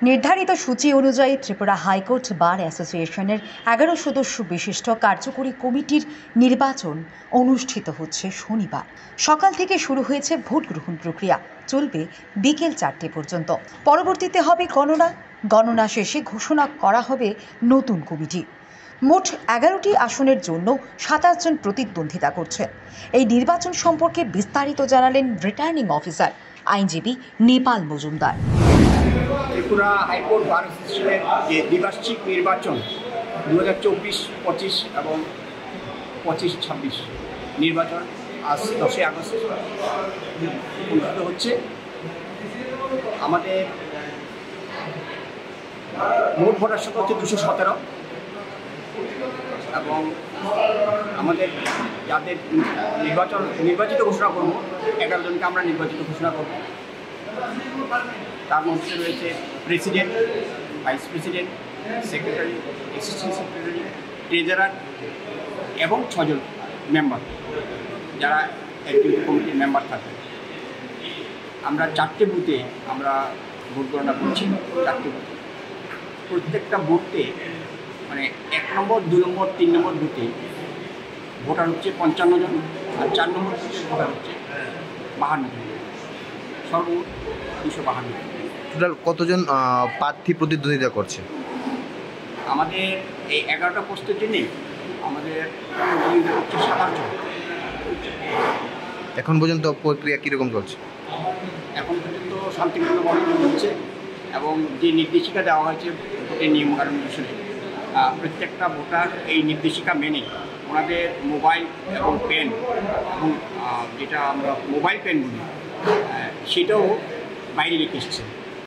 নির্ধারিত সূচি অনুযায়ী ত্রিপুরা হাইকোর্ট বার অ্যাসোসিয়েশনের 11 সদস্য বিশিষ্ট কার্যকরী কমিটির নির্বাচন অনুষ্ঠিত হচ্ছে শনিবার। সকাল থেকে শুরু হয়েছে ভোট গ্রহণ প্রক্রিয়া, চলবে বিকেল 4টে পর্যন্ত। পরবর্তীতে হবে গণনা শেষে ঘোষণা করা হবে নতুন কমিটি। মোট 11টি আসনের জন্য 27 জন প্রতিদ্বন্দ্বিতা করছে। এই নির্বাচন সম্পর্কে বিস্তারিত জানালেন রিটার্নিং অফিসার আইনজীবী নেপাল মজুমদার। ত্রিপুরা হাইকোর্ট বার অ্যাসোসিয়েশনের যে দ্বিবার্ষিক নির্বাচন 2024-25 এবং 25-26 নির্বাচন আজ 10 আগস্ট অনুষ্ঠিত হচ্ছে। আমাদের মোট ভোটার সংখ্যা হচ্ছে 217 এবং আমাদের যাদের নির্বাচিত ঘোষণা করব 11 জনকে আমরা নির্বাচিত ঘোষণা করব। তার মধ্যে রয়েছে president, vice president, secretary, assistant secretary, treasurer এবং 6 জন মেম্বার যারা এক্সিকিউটিভ কমিটির মেম্বার থাকে। আমরা 4টে বুথে আমরা ভোট গণনা করছি। 4টে বুথে প্রত্যেকটা বুথে মানে 1 নম্বর, 2 নম্বর, 3 নম্বর বুথে ভোটার হচ্ছে 55 জন, আর 4 নম্বর বুথে ভোটার হচ্ছে 52 জন, সর্বমোট 252 জন। টোটাল কতজন প্রার্থী প্রতিদ্বন্দ্বিতা করছে? আমাদের এই 11টা পোস্টের জন্যে আমাদের প্রতিদ্বন্দ্বিতা করছে 7 জন। এখন পর্যন্ত প্রক্রিয়া কীরকম চলছে? এখন পর্যন্ত শান্তিপূর্ণভাবে চলছে এবং যে নির্দেশিকা দেওয়া হয়েছে ভোটের নিয়মকানুন অনুসারে প্রত্যেকটা ভোটার এই নির্দেশিকা মেনে ওনাদের মোবাইল এবং পেন এবং যেটা আমরা মোবাইল পেন বলি সেটাও বাইরে রেখে এসেছে।